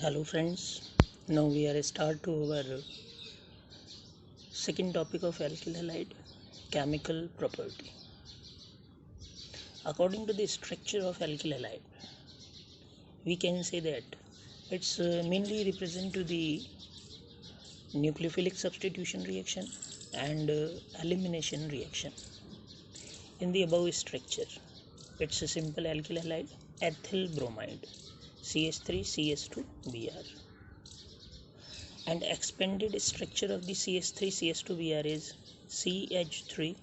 Hello friends, now we are start to our second topic of alkyl halide, chemical property. According to the structure of alkyl halide, we can say that it's mainly represent to the nucleophilic substitution reaction and elimination reaction. In the above structure, it's a simple alkyl halide, ethyl bromide, CH3CH2Br. And expanded structure of the CH3CH2Br is CH3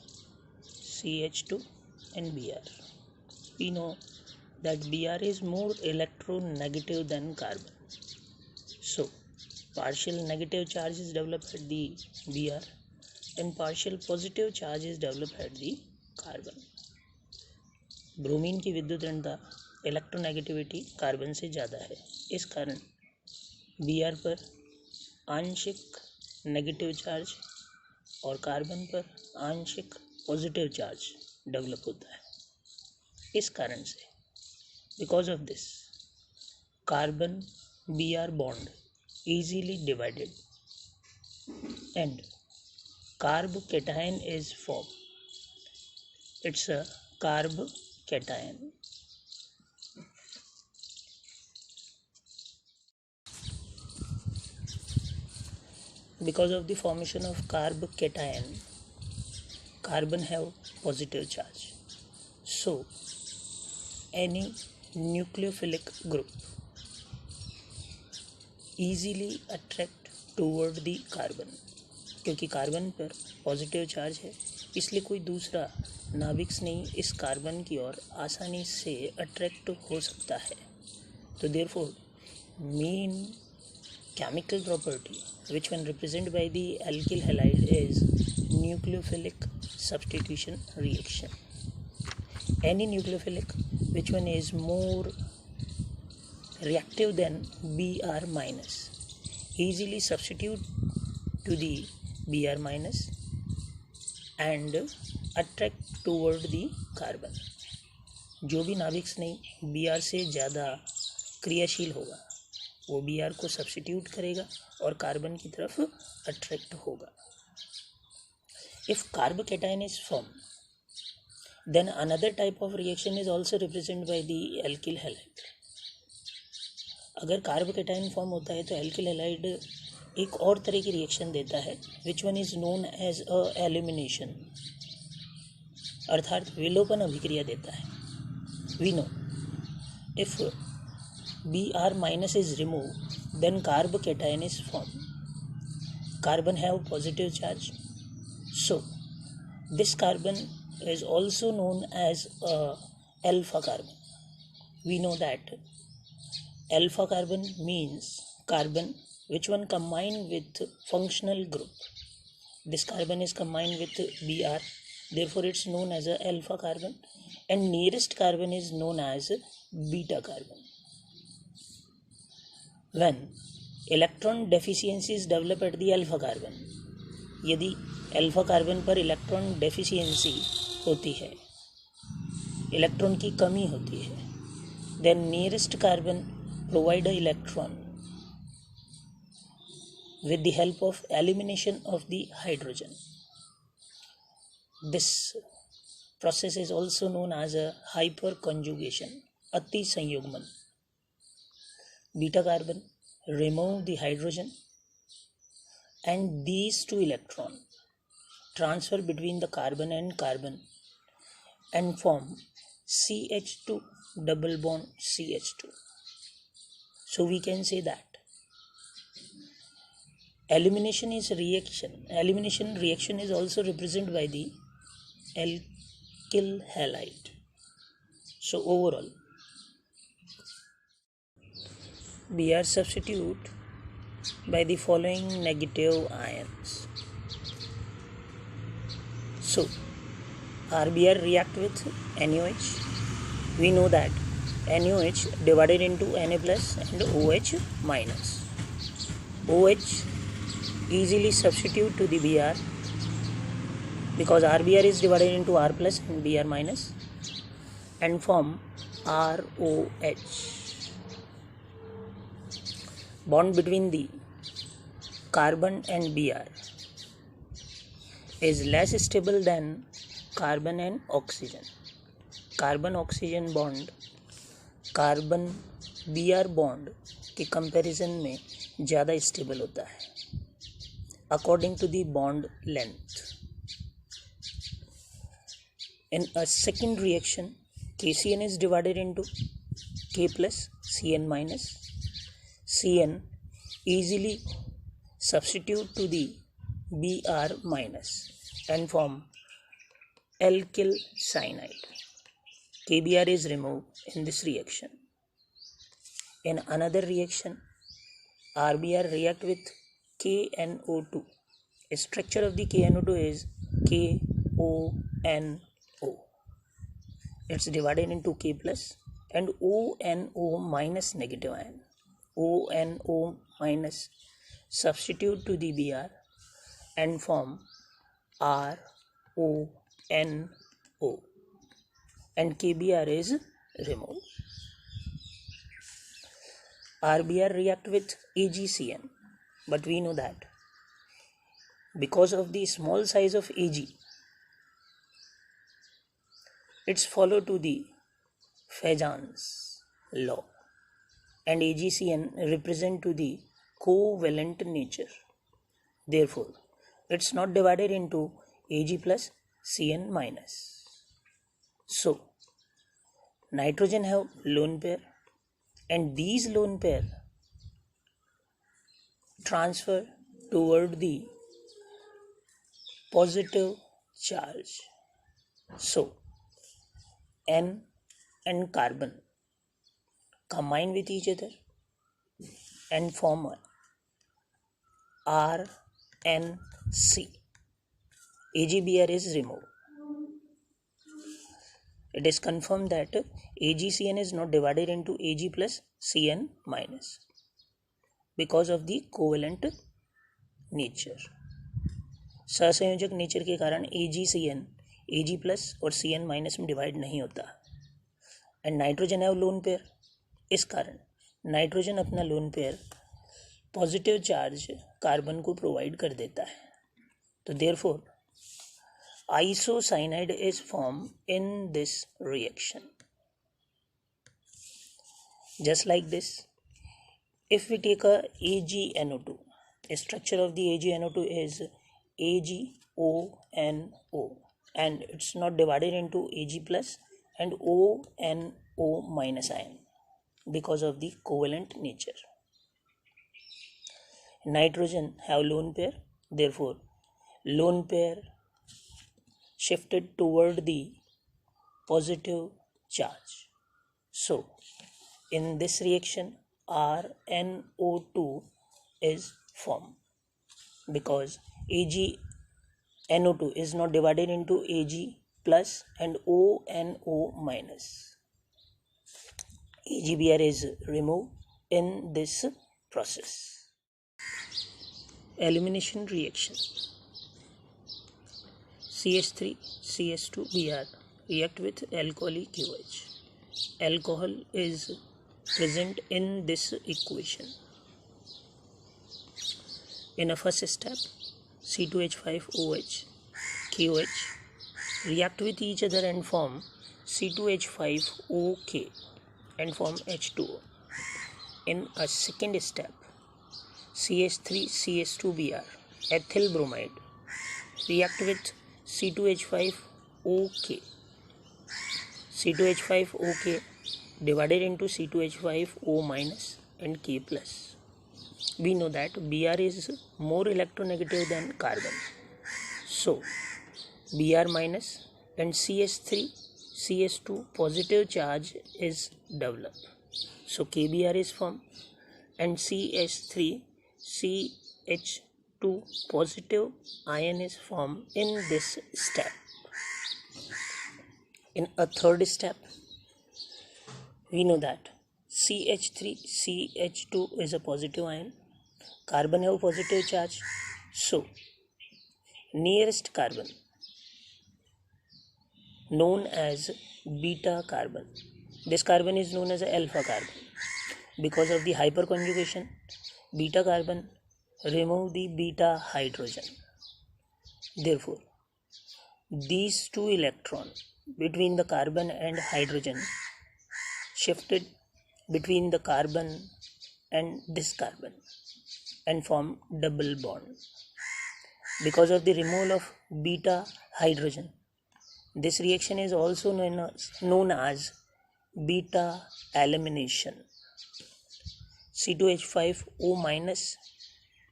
CH2 and Br. We know that Br is more electronegative than carbon, so partial negative charge is developed at the Br and partial positive charge is developed at the carbon. Bromine की विद्युत ऋणता electronegativity carbon से ज़्यादा है, इस कारण Br पर आंशिक negative charge और कार्बन पर आंशिक पॉजिटिव चार्ज डेवलप होता है. इस कारण से because of this carbon Br bond easily divided and carb cation is formed. It's a carb cation. Because of the formation of carb cation, carbon have positive charge, so any nucleophilic group easily attract toward the carbon. क्योंकि carbon पर positive charge है, इसलिए कोई दूसरा नाभिक नहीं इस carbon की ओर आसानी से अट्रैक्ट हो सकता है. तो therefore main chemical property which one represented by the alkyl halide is nucleophilic substitution reaction. Any nucleophilic which one is more reactive than Br minus easily substitute to the Br minus and attract toward the carbon. जो भी नाभिक नहीं Br से ज़्यादा क्रियाशील होगा वो Br को सब्स्टिट्यूट करेगा और कार्बन की तरफ अट्रैक्ट होगा. If carb cation is form, then another type of reaction is also represent by the alkyl halide. अगर कार्ब कैटायन फॉर्म होता है तो एल्किल हैलाइड एक और तरह की रिएक्शन देता है which one is known as a elimination, अर्थात विलोपन अभिक्रिया देता है. We know if Br minus is removed, then carb cation is formed. Carbon have positive charge, so this carbon is also known as alpha carbon. We know that alpha carbon means carbon which one combined with functional group. This carbon is combined with Br, therefore it's known as a alpha carbon, and nearest carbon is known as beta carbon. When electron deficiency is developed at the alpha carbon, यदि alpha carbon पर electron deficiency होती है, electron की कमी होती है, then nearest carbon provide a electron with the help of elimination of the hydrogen. This process is also known as a hyperconjugation, अति संयुग्मन. Beta carbon remove the hydrogen and these two electrons transfer between the carbon and form CH2 double bond CH2. So we can say that elimination reaction is also represented by the alkyl halide. So overall Br substitute by the following negative ions. So RBr react with NaOH. We know that NaOH divided into Na plus and OH minus. OH easily substitute to the Br because RBr is divided into R plus and Br minus and form ROH. bond between the carbon and Br is less stable than carbon and oxygen. Carbon oxygen bond carbon Br bond के comparison में ज़्यादा stable होता है according to the bond length. In a second reaction, KCN is divided into K plus Cn minus. Cn easily substitute to the Br minus and form alkyl cyanide. KBr is removed in this reaction. In another reaction, RBr react with KNO2. The structure of the KNO2 is KONO. It's divided into K plus and ONO minus negative ion. ONO minus substitute to the Br and form RONO and KBr is removed. RBr react with AgCN, but we know that because of the small size of Ag, it's follow to the Fajan's law, and AgCN represent to the covalent nature. Therefore, it's not divided into Ag plus Cn minus. So, nitrogen have lone pair, and these lone pair transfer toward the positive charge. So, N and carbon combine with each other and form a RNC. AgBr is removed. It is confirmed that AgCN is not divided into Ag plus Cn minus because of the covalent nature. सहसंयोजक nature के कारण AgCN Ag plus और Cn minus में divide नहीं होता. And nitrogen है lone pair, इस कारण नाइट्रोजन अपना lone pair positive charge carbon को प्रोवाइड कर देता है. तो therefore isocyanide is formed in this reaction. Just like this, if we take a AgNO2, the structure of the AgNO2 is AgONO, and it's not divided into Ag plus and ONO minus ion because of the covalent nature. Nitrogen have lone pair, therefore lone pair shifted toward the positive charge. So, in this reaction, RNO2 is formed because AgNO2 is not divided into Ag plus and ONO minus. AgBr is removed in this process. Elimination reaction. CH3 CH2Br react with alcohol QH. Alcohol is present in this equation. In a first step, C2H5OH QH react with each other and form C2H5OK and form H2O. In a second step, CH3 CH2Br ethyl bromide react with C2H5OK. C2H5OK divided into C2H5O minus and K plus. We know that Br is more electronegative than carbon. So, Br minus and CH3 CH2 positive charge is developed. So, KBr is formed and CH3 CH2 positive ion is formed in this step. In a third step, we know that CH3 CH2 is a positive ion, carbon have positive charge. So, nearest carbon known as beta carbon. This carbon is known as alpha carbon because of the hyperconjugation. beta carbon remove the beta hydrogen. Therefore, these two electrons between the carbon and hydrogen shifted between the carbon and this carbon and form double bond. Because of the removal of beta hydrogen, this reaction is also known as beta elimination. C2H5O minus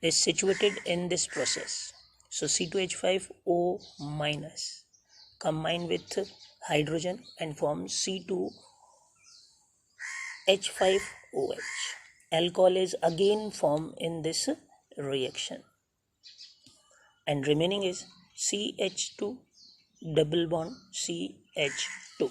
is situated in this process. So C2H5O minus combine with hydrogen and form C2H5OH. Alcohol is again formed in this reaction, and remaining is CH2 double bond CH2.